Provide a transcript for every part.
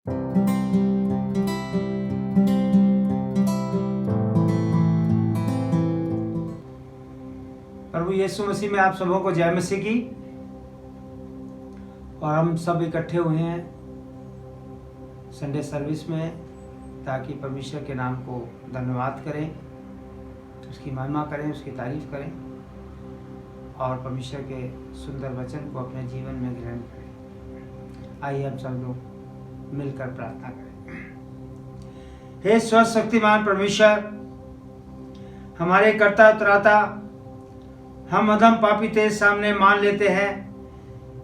प्रभु यीशु मसीह में आप सबों को जय मसीह की। और हम सब इकट्ठे हुए हैं संडे सर्विस में ताकि परमेश्वर के नाम को धन्यवाद करें, उसकी महिमा करें, उसकी तारीफ करें और परमेश्वर के सुंदर वचन को अपने जीवन में ग्रहण करें। आइए हम सब लोग मिलकर प्रार्थना करें। हे स्वस्थ शक्तिमान परमेश्वर, हमारे कर्ता त्राता, हम अधम पापी तेरे सामने मान लेते हैं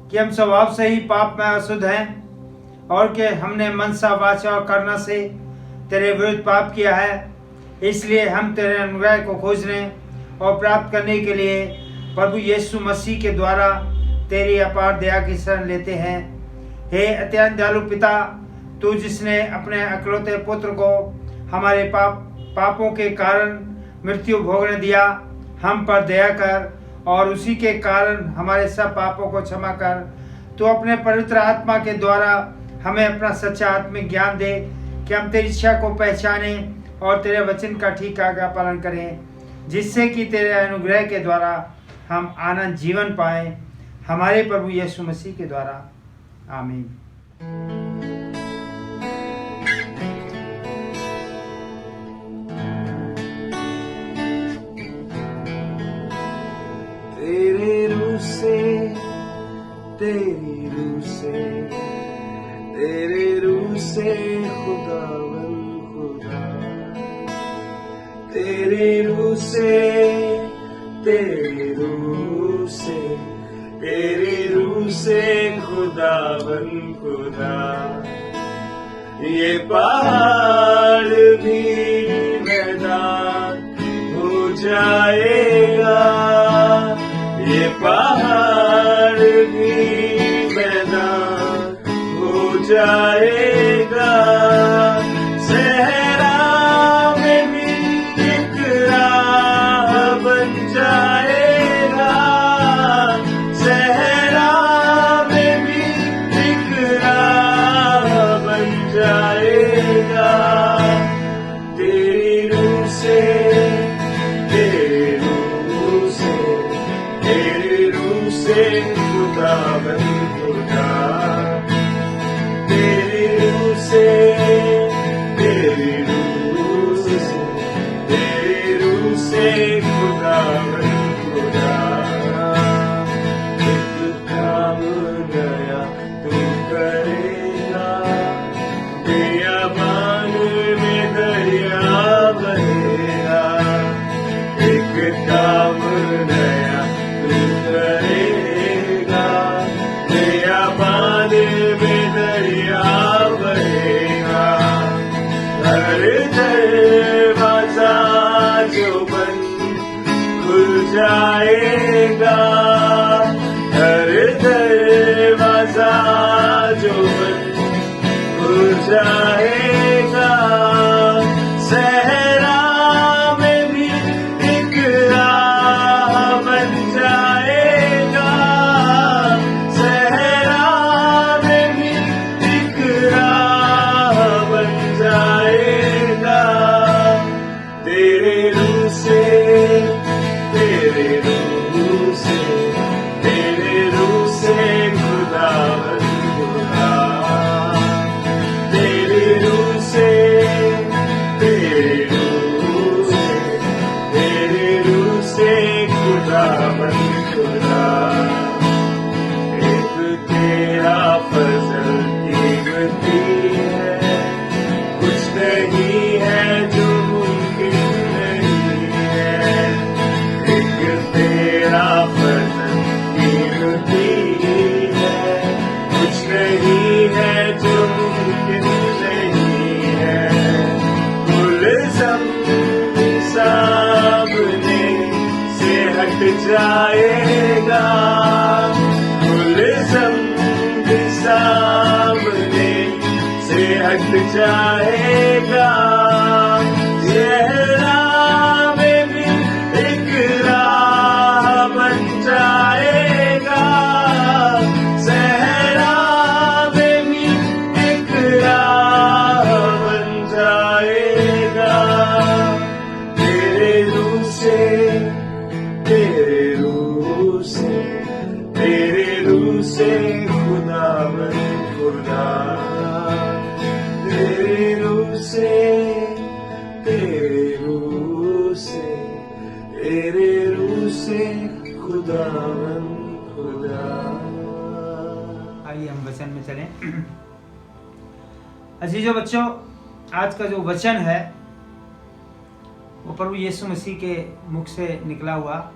कि हम स्वभाव से ही पाप में अशुद्ध हैं और कि हमने मन सा वाचा और करना से तेरे विरुद्ध पाप किया है। इसलिए हम तेरे अनुग्रह को खोजने और प्राप्त करने के लिए प्रभु यीशु मसीह के द्वारा तेरी अपार दया की शरण लेते हैं। हे अत्यंत दयालु पिता, तू जिसने अपने अकलौते पुत्र को हमारे पापों के कारण मृत्यु भोगने दिया, हम पर दया कर और उसी के कारण हमारे सब पापों को क्षमा कर। तो अपने पवित्र आत्मा के द्वारा हमें अपना सच्चा आत्मिक ज्ञान दे कि हम तेरी इच्छा को पहचाने और तेरे वचन का ठीक आज्ञा पालन करें, जिससे कि तेरे अनुग्रह के द्वारा हम आनंद जीवन पाएं। हमारे प्रभु यीशु मसीह के द्वारा, आमीन। तेरे रूह से, तेरी रूह से, तेरे रूह से खुदावन खुदा, तेरे रूह से, तेरी रूह से, तेरी रूह से खुदावन खुदा। ये पहाड़ भी मैदान हो जाएगा, ये पहाड़ भी मैदान हो जाएगा। सहरा में भी एक राह बन जाएगा, सहरा में भी एक राह बन जाएगा। तेरी रूह से, तेरी रूह से, तेरी रूह से खुदावन खुदा, तेरी रूह से, तेरी रूह से, तेरी रूह से खुदावन खुदा। एक काम नया तू करेगा, बियाबान में दरिया बहेगा। एक काम नया तू करेगा, बियाबान में दरिया बहेगा। हर दरवाजा जो बंद खुल जाएगा, हर दरवाजा जो बंद खुल जाएगा। सहरा में भी एक राह बन जाएगा, सहरा में भी एक राह बन जाएगा। तेरे रूह से, तेरे रूह से, तेरे रूह से खुदावन खुदा, तेरी रूह से, तेरी रूह से, तेरी रूह से खुदावन खुदा। एक तेरा फजल कीमती है, कुछ नहीं है जो मुमकिन नहीं है। एक तेरा फजल कीमती है, कुछ नहीं है जो मुमकिन नहीं है। मुल्ज़म सामने से हट जाएगा, मुल्ज़म सामने से हट जाएगा। सहरा में भी एक राह बन जाएगा, सहरा में भी एक राह वचन में चलें। अजीजों बच्चों, आज का जो वचन है वो प्रभु यीशु मसीह के मुख से निकला हुआ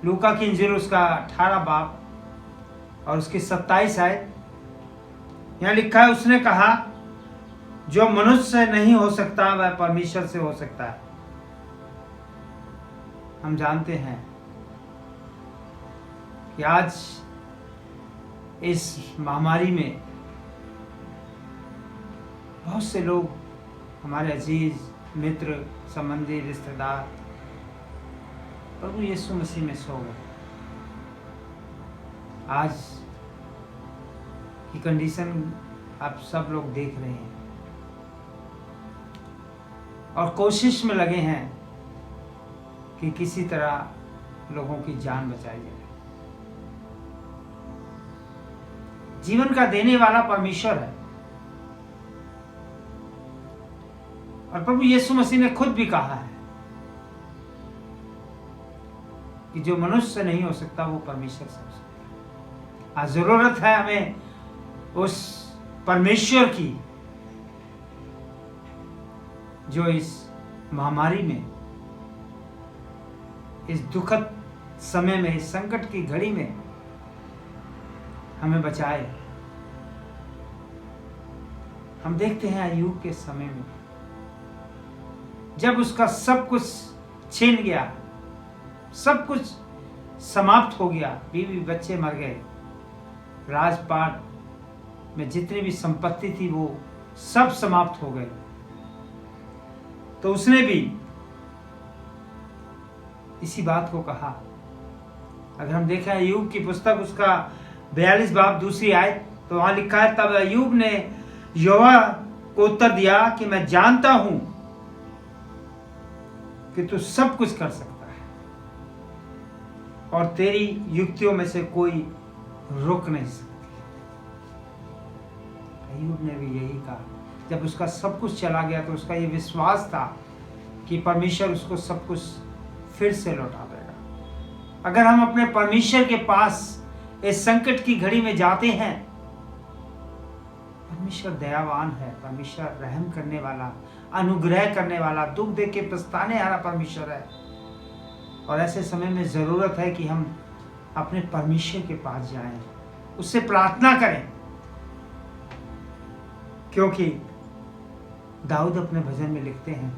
लूका की इंजील उसका 18 बाब और उसकी 27 आयत। यहाँ लिखा है, उसने कहा, जो मनुष्य से नहीं हो सकता वह परमेश्वर से हो सकता है। हम जानते हैं कि आज इस महामारी में बहुत से लोग, हमारे अजीज मित्र, संबंधी, रिश्तेदार प्रभु यीशु मसीह में सो गए। आज की कंडीशन आप सब लोग देख रहे हैं और कोशिश में लगे हैं कि किसी तरह लोगों की जान बचाई जाए। जीवन का देने वाला परमेश्वर है और प्रभु यीशु मसीह ने खुद भी कहा है कि जो मनुष्य से नहीं हो सकता वो परमेश्वर से हो सकता है। आज जरूरत है हमें उस परमेश्वर की जो इस महामारी में, इस दुखद समय में, इस संकट की घड़ी में हमें बचाए। हम देखते हैं अय्यूब के समय में जब उसका सब कुछ छीन गया, सब कुछ समाप्त हो गया, बीवी बच्चे मर गए, राजपाट में जितनी भी संपत्ति थी वो सब समाप्त हो गए, तो उसने भी इसी बात को कहा। अगर हम देखें अय्यूब की पुस्तक उसका 42 बाब 2 आयत, तो वहां लिखा है, तब अय्यूब ने यहोवा को उत्तर दिया कि मैं जानता हूं कि तू सब कुछ कर सकता है और तेरी युक्तियों में से कोई रोक नहीं सकती। अय्यूब ने भी यही कहा। जब उसका सब कुछ चला गया तो उसका ये विश्वास था कि परमेश्वर उसको सब कुछ फिर से लौटा देगा। अगर हम अपने परमेश्वर के पास इस संकट की घड़ी में जाते हैं, परमेश्वर दयावान है, परमेश्वर रहम करने वाला, अनुग्रह करने वाला, दुख देख के पछताने वाला परमेश्वर है। और ऐसे समय में जरूरत है कि हम अपने परमेश्वर के पास जाएं, उससे प्रार्थना करें, क्योंकि दाऊद अपने भजन में लिखते हैं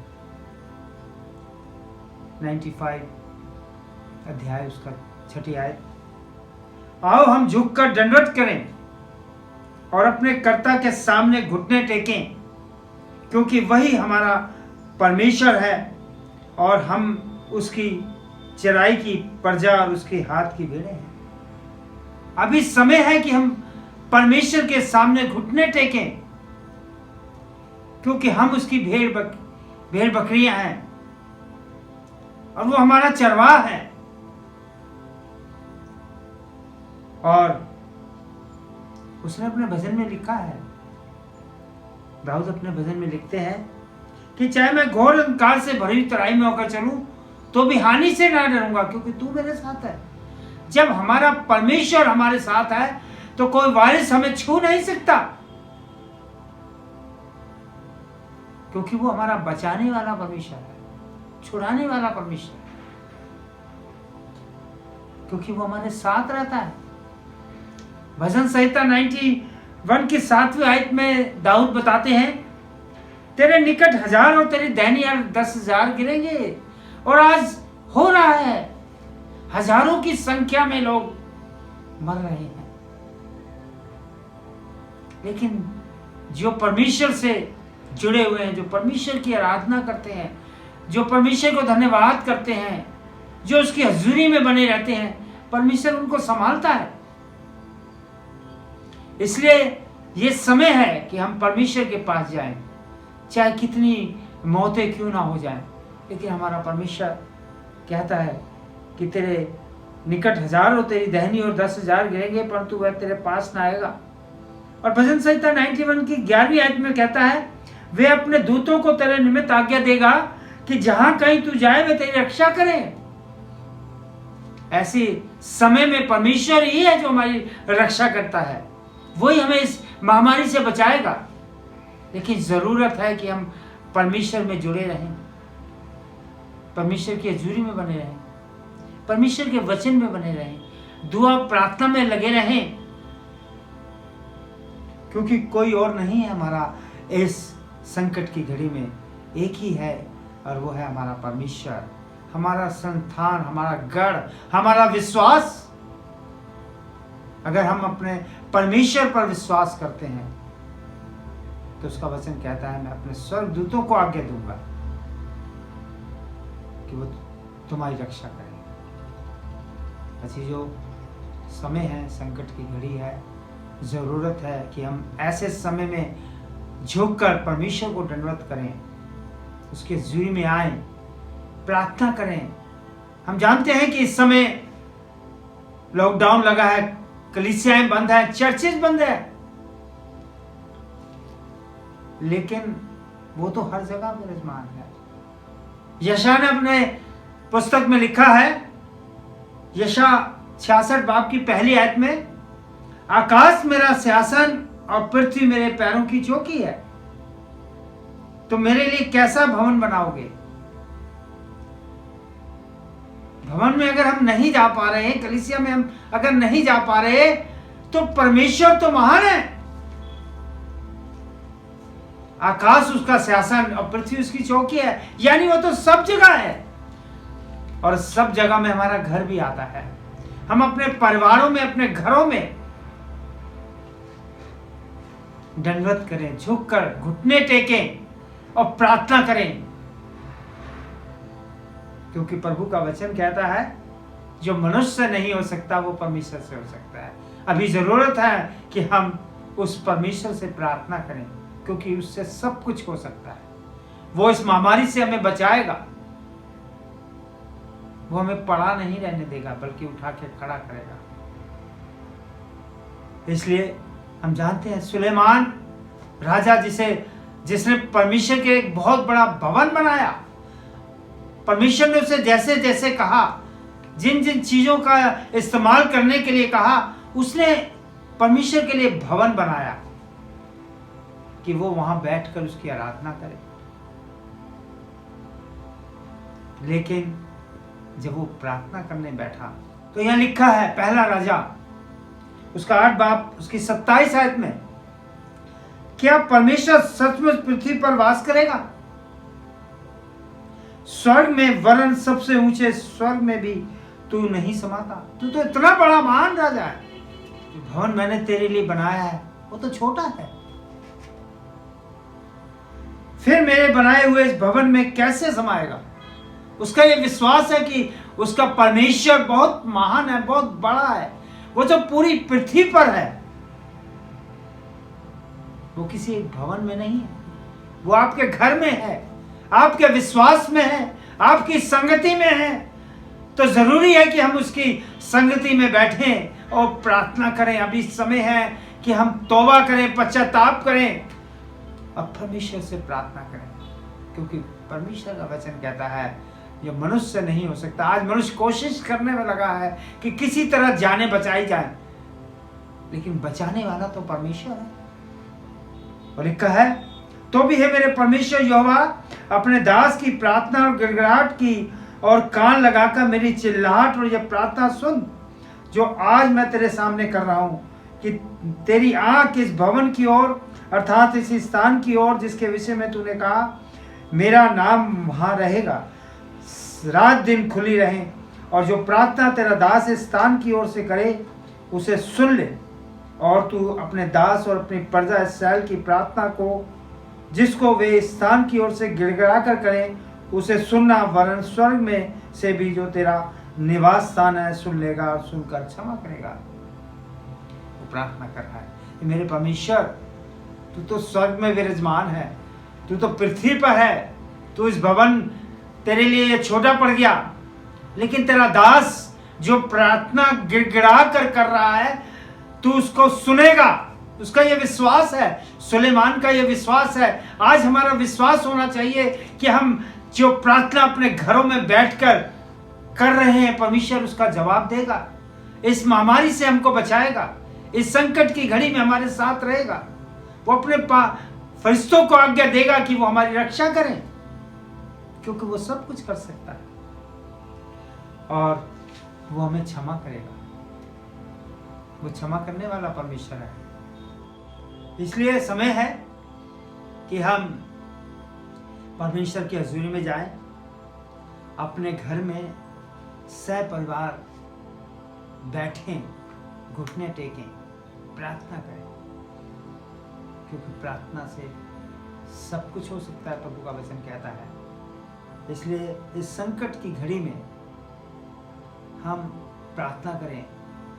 95 अध्याय उसका 6 आयत, आओ हम झुककर दंडवत करें और अपने कर्ता के सामने घुटने टेकें, क्योंकि वही हमारा परमेश्वर है और हम उसकी चराई की प्रजा और उसके हाथ की भेड़ें हैं। अभी समय है कि हम परमेश्वर के सामने घुटने टेकें, क्योंकि हम उसकी भेड़ बकरियां हैं और वो हमारा चरवाहा है। और उसने अपने भजन में लिखा है, दाऊद अपने भजन में लिखते हैं कि चाहे मैं घोर अंधकार से भरी तराई में होकर चलूं तो भी हानि से ना डरूंगा, क्योंकि तू मेरे साथ है। जब हमारा परमेश्वर हमारे साथ है तो कोई वारिस हमें छू नहीं सकता, क्योंकि वो हमारा बचाने वाला परमेश्वर है, छुड़ाने वाला परमेश्वर है, क्योंकि वो हमारे साथ रहता है। भजन संहिता 91 की 7वीं आयत में दाऊद बताते हैं, तेरे निकट 1000 और तेरी दैनी 10,000 गिरेंगे। और आज हो रहा है, हजारों की संख्या में लोग मर रहे हैं, लेकिन जो परमेश्वर से जुड़े हुए हैं, जो परमेश्वर की आराधना करते हैं, जो परमेश्वर को धन्यवाद करते हैं, जो उसकी हजूरी में बने रहते हैं, परमेश्वर उनको संभालता है। इसलिए ये समय है कि हम परमेश्वर के पास जाएं, चाहे कितनी मौतें क्यों ना हो जाएं, लेकिन हमारा परमेश्वर कहता है कि तेरे निकट 1000 और तेरी दहनी और 10,000 गिरेंगे, परंतु वह तेरे पास ना आएगा। और भजन संहिता 91 की 11वीं आयत में कहता है, वे अपने दूतों को तेरे निमित्त आज्ञा देगा कि जहां कहीं तू जाए वे तेरी रक्षा करें। ऐसे समय में परमेश्वर ही है जो हमारी रक्षा करता है। वही हमें इस महामारी से बचाएगा। लेकिन जरूरत है कि हम परमेश्वर में जुड़े रहें, परमेश्वर की हजूरी में बने रहें, परमेश्वर के वचन में बने रहें, दुआ प्रार्थना में लगे रहें, क्योंकि कोई और नहीं है हमारा इस संकट की घड़ी में, एक ही है और वो है हमारा परमेश्वर, हमारा संतान, हमारा गढ़, हमारा विश्वास। अगर हम अपने परमेश्वर पर विश्वास करते हैं तो उसका वचन कहता है मैं अपने स्वर्गदूतों को आज्ञा दूंगा कि वो तुम्हारी रक्षा करें। अच्छी जो समय है, संकट की घड़ी है, जरूरत है कि हम ऐसे समय में झुककर परमेश्वर को दंडवत करें, उसके हजूरी में आए, प्रार्थना करें। हम जानते हैं कि इस समय लॉकडाउन लगा है, कलीसियाएं बंद है, चर्चेज बंद है, लेकिन वो तो हर जगह विराजमान है। यशायाह ने अपने पुस्तक में लिखा है, यशायाह 66 बाब की पहली आयत में, आकाश मेरा सिंहासन और पृथ्वी मेरे पैरों की चौकी है, तो मेरे लिए कैसा भवन बनाओगे। भवन में अगर हम नहीं जा पा रहे हैं, कलीसिया में हम अगर नहीं जा पा रहे, तो परमेश्वर तो महान है। आकाश उसका सिंहासन और पृथ्वी उसकी चौकी है, यानी वो तो सब जगह है, और सब जगह में हमारा घर भी आता है। हम अपने परिवारों में, अपने घरों में दंडवत करें, झुककर घुटने टेकें और प्रार्थना करें, क्योंकि प्रभु का वचन कहता है जो मनुष्य से नहीं हो सकता वो परमेश्वर से हो सकता है। अभी जरूरत है कि हम उस परमेश्वर से प्रार्थना करें, क्योंकि उससे सब कुछ हो सकता है। वो इस महामारी से हमें बचाएगा, वो हमें पड़ा नहीं रहने देगा, बल्कि उठा के खड़ा करेगा। इसलिए हम जानते हैं सुलेमान राजा जिसने परमेश्वर के एक बहुत बड़ा भवन बनाया, परमेश्वर ने उसे जैसे जैसे कहा, जिन जिन चीजों का इस्तेमाल करने के लिए कहा, उसने परमेश्वर के लिए भवन बनाया कि वो वहां बैठकर उसकी आराधना करे। लेकिन जब वो प्रार्थना करने बैठा तो यहां लिखा है, पहला राजा उसका 8 बाब उसकी 27 आयत में, क्या परमेश्वर सचमुच पृथ्वी पर वास करेगा? स्वर्ग में वरन सबसे ऊंचे स्वर्ग में भी तू नहीं समाता। तू तो इतना बड़ा महान राजा है, जो भवन मैंने तेरे लिए बनाया है वो तो छोटा है। फिर मेरे बनाए हुए इस भवन में कैसे समाएगा? उसका ये विश्वास है कि उसका परमेश्वर बहुत महान है, बहुत बड़ा है, वो जो पूरी पृथ्वी पर है, वो किसी एक भवन में नहीं है, वो आपके घर में है, आपके विश्वास में है, आपकी संगति में है। तो जरूरी है कि हम उसकी संगति में बैठें और प्रार्थना करें। अभी समय है कि हम तौबा करें, पश्चाताप करें और परमेश्वर से प्रार्थना करें, क्योंकि परमेश्वर का वचन कहता है जो मनुष्य से नहीं हो सकता। आज मनुष्य कोशिश करने में लगा है कि किसी तरह जाने बचाई जाए, लेकिन बचाने वाला तो परमेश्वर है। और लिखा है, तो भी है मेरे परमेश्वर यहोवा अपने दास की प्रार्थना और गिड़गिड़ाहट की और कान लगाकर मेरी चिल्लाहट और यह प्रार्थना सुन जो आज मैं तेरे सामने कर रहा हूं, कि तेरी आंख इस भवन की ओर अर्थात इस स्थान की ओर जिसके विषय में तूने कहा मेरा नाम वहां रहेगा, रात दिन खुली रहे, और जो प्रार्थना तेरा दास इस स्थान की ओर से करे उसे सुन ले, और तू अपने दास और अपनी प्रजा इस्राएल की प्रार्थना को जिसको वे इस स्थान की ओर से गिड़गिड़ा कर करें उसे सुनना, वरन स्वर्ग में से भी जो तेरा निवास स्थान है सुन लेगा और सुनकर क्षमा करेगा। वो प्रार्थना कर रहा है, मेरे परमेश्वर तू तो स्वर्ग में विराजमान है, तू तो पृथ्वी पर है, तू इस भवन तेरे लिए छोटा पड़ गया, लेकिन तेरा दास जो प्रार्थना गिड़गिड़ा कर रहा है तू उसको सुनेगा। उसका यह विश्वास है, सुलेमान का यह विश्वास है। आज हमारा विश्वास होना चाहिए कि हम जो प्रार्थना अपने घरों में बैठकर कर रहे हैं, परमेश्वर उसका जवाब देगा, इस महामारी से हमको बचाएगा, इस संकट की घड़ी में हमारे साथ रहेगा। वो अपने फरिश्तों को आज्ञा देगा कि वो हमारी रक्षा करें, क्योंकि वो सब कुछ कर सकता है और वो हमें क्षमा करेगा। वो क्षमा करने वाला परमेश्वर है। इसलिए समय है कि हम परमेश्वर की हजूरी में जाएं, अपने घर में सह परिवार बैठें, घुटने टेकें, प्रार्थना करें, क्योंकि प्रार्थना से सब कुछ हो सकता है, प्रभु का वचन कहता है। इसलिए इस संकट की घड़ी में हम प्रार्थना करें,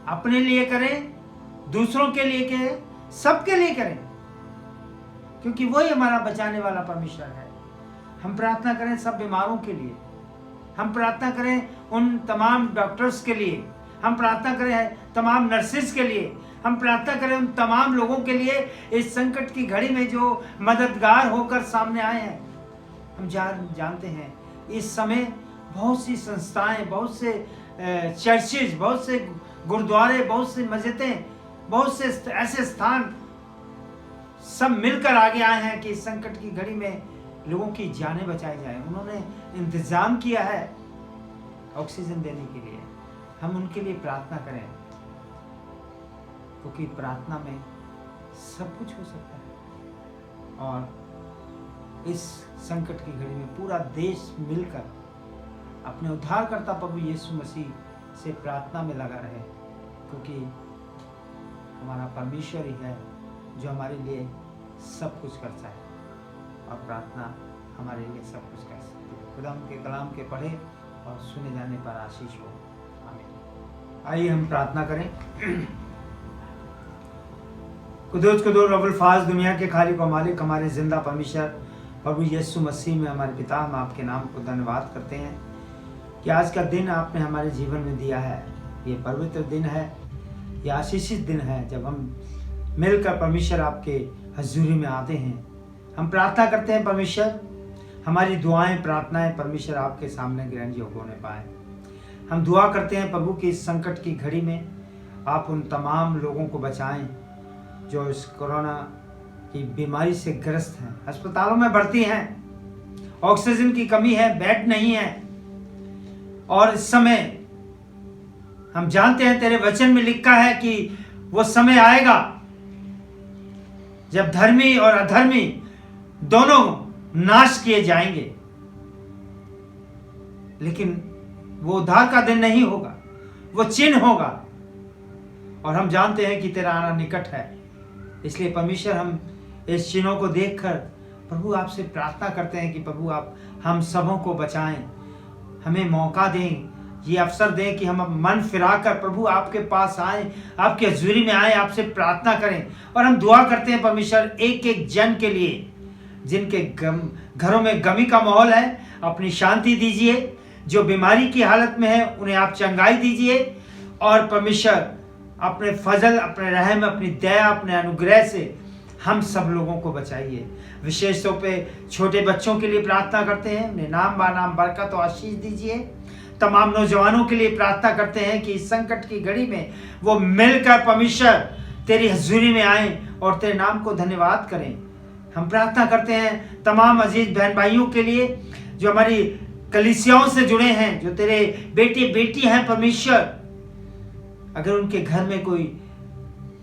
अपने लिए करें, दूसरों के लिए करें, सबके लिए करें, क्योंकि वही हमारा बचाने वाला परमेश्वर है। हम प्रार्थना करें सब बीमारों के लिए, हम प्रार्थना करें उन तमाम डॉक्टर्स के लिए, हम प्रार्थना करें तमाम नर्सेस के लिए, हम प्रार्थना करें उन तमाम लोगों के लिए इस संकट की घड़ी में जो मददगार होकर सामने आए हैं। हम जानते हैं इस समय बहुत सी संस्थाएं, बहुत से चर्चेज, बहुत से गुरुद्वारे, बहुत सी मस्जिदें, बहुत से ऐसे स्थान सब मिलकर आगे आए हैं कि इस संकट की घड़ी में लोगों की जानें बचाई जाए। उन्होंने इंतजाम किया है ऑक्सीजन देने के लिए। हम उनके लिए प्रार्थना करें, क्योंकि प्रार्थना में सब कुछ हो सकता है। और इस संकट की घड़ी में पूरा देश मिलकर अपने उद्धारकर्ता प्रभु यीशु मसीह से प्रार्थना में लगा रहे, क्योंकि हमारा परमेश्वर ही है जो हमारे लिए सब कुछ करता है और प्रार्थना हमारे लिए सब कुछ कर सकती है। खुदा के कलाम के पढ़े और सुने जाने पर आशीष हो। आमीन। आइए हम प्रार्थना करें। कुदूस कुदूस रब्बुल फाज, दुनिया के खालिक व मालिक, हमारे जिंदा परमेश्वर प्रभु यीशु मसीह में हमारे पिता, हम आपके नाम को धन्यवाद करते हैं कि आज का दिन आपने हमारे जीवन में दिया है। ये पवित्र दिन है, ये आशीषित दिन है जब हम मिलकर परमेश्वर आपके हजूरी में आते हैं। हम प्रार्थना करते हैं परमेश्वर, हमारी दुआएं प्रार्थनाएं परमेश्वर आपके सामने ग्रहण योग्य होने पाए। हम दुआ करते हैं प्रभु कि इस संकट की घड़ी में आप उन तमाम लोगों को बचाएं जो इस कोरोना की बीमारी से ग्रस्त हैं, अस्पतालों में भर्ती हैं, ऑक्सीजन की कमी है, बेड नहीं है। और इस समय हम जानते हैं तेरे वचन में लिखा है कि वो समय आएगा जब धर्मी और अधर्मी दोनों नाश किए जाएंगे, लेकिन वो उद्धार का दिन नहीं होगा, वो चिन्ह होगा। और हम जानते हैं कि तेरा आना निकट है। इसलिए परमेश्वर हम इस चिन्हों को देखकर प्रभु आपसे प्रार्थना करते हैं कि प्रभु आप हम सबों को बचाएं, हमें मौका दें, ये अवसर दें कि हम मन फिराकर प्रभु आपके पास आए, आपके हजूरी में आए, आपसे प्रार्थना करें। और हम दुआ करते हैं परमेश्वर एक एक जन के लिए जिनके घरों में गमी का माहौल है, अपनी शांति दीजिए। जो बीमारी की हालत में है उन्हें आप चंगाई दीजिए। और परमेश्वर अपने फजल, अपने रहम, अपनी दया, अपने अनुग्रह से हम सब लोगों को बचाइए। विशेष तौर पे छोटे बच्चों के लिए प्रार्थना करते हैं, उन्हें नाम बानाम बरकत और आशीष दीजिए। तमाम नौजवानों के लिए प्रार्थना करते हैं कि इस संकट की घड़ी में वो मिलकर परमेश्वर तेरी हजूरी में आए और तेरे नाम को धन्यवाद करें। हम प्रार्थना करते हैं तमाम अजीज बहन भाइयों के लिए जो हमारी कलीसियाओं से जुड़े हैं, जो तेरे बेटे बेटी हैं परमेश्वर। अगर उनके घर में कोई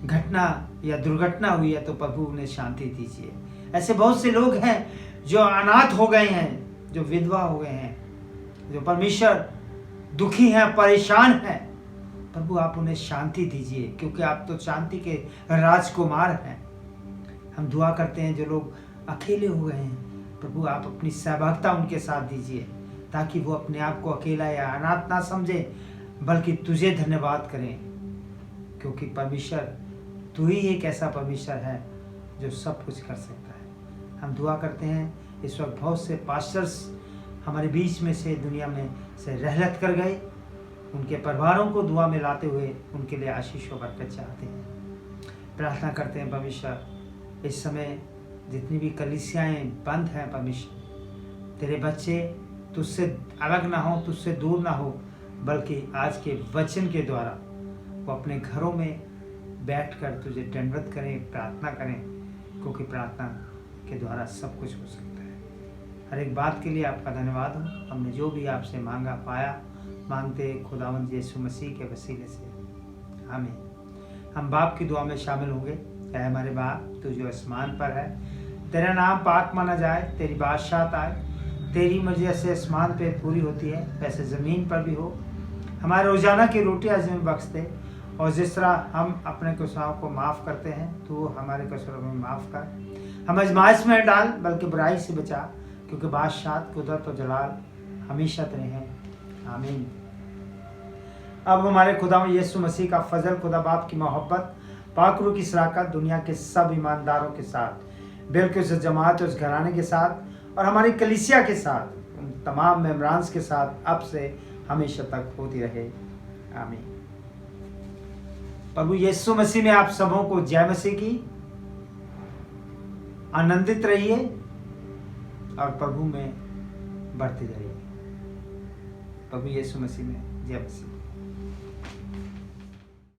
घटना या दुर्घटना हुई है तो प्रभु उन्हें शांति दीजिए। ऐसे बहुत से लोग हैं जो अनाथ हो गए हैं, जो विधवा हो गए हैं, जो परमेश्वर दुखी हैं, परेशान हैं। प्रभु आप उन्हें शांति दीजिए, क्योंकि आप तो शांति के राजकुमार हैं। हम दुआ करते हैं जो लोग अकेले हो गए हैं, प्रभु आप अपनी सहभागिता उनके साथ दीजिए, ताकि वो अपने आप को अकेला या अनाथ ना समझे, बल्कि तुझे धन्यवाद करें, क्योंकि परमेश्वर तू ही एक ऐसा परमेश्वर है जो सब कुछ कर सकता है। हम दुआ करते हैं इस वक्त बहुत से पास्टर्स हमारे बीच में से दुनिया में से रहलत कर गए, उनके परिवारों को दुआ में लाते हुए उनके लिए आशीष व बरकत चाहते हैं। प्रार्थना करते हैं परमेश्वर इस समय जितनी भी कलीसियाएं बंद हैं परमेश्वर, तेरे बच्चे तुझसे अलग ना हो, तुझसे दूर ना हो, बल्कि आज के वचन के द्वारा वो अपने घरों में बैठकर तुझे दंडवत करें, प्रार्थना करें, क्योंकि प्रार्थना के द्वारा सब कुछ हो सकता है। हर एक बात के लिए आपका धन्यवाद हो। हमने जो भी आपसे मांगा पाया, मांगते खुदावंद यीशु मसीह के वसीले से, आमीन। हम बाप की दुआ में शामिल होंगे। ऐ हमारे बाप, तू जो आसमान पर है, तेरा नाम पाक माना जाए, तेरी बादशाहत आए, तेरी मर्जी जैसे आसमान पे पूरी होती है वैसे ज़मीन पर भी हो। हमारे रोजाना की रोटी आज हमें बख्श दे, और जिस तरह हम अपने गुनाहों को माफ़ करते हैं, तू हमारे कसूरों में माफ़ कर। हम आजमाइश में डाल, बल्कि बुराई से बचा, क्योंकि बादशाहत, कुदरत और जलाल हमेशा तेरे हैं, आमीन। अब हमारे खुदा यीशु मसीह का फजल, खुदा बाप की मोहब्बत, पाक रूह की शराकत दुनिया के सब ईमानदारों के साथ, बिल्कुल उस जमात, उस घराने के साथ और हमारी कलीसिया के साथ, उन तमाम मेम्बरान के साथ अब से हमेशा तक होती रहे, आमीन। प्रभु यीशु मसीह में आप सबों को जय मसीह की। आनंदित रहिए और प्रभु में बढ़ते जाइए। प्रभु यीशु मसीह में जय मसीह।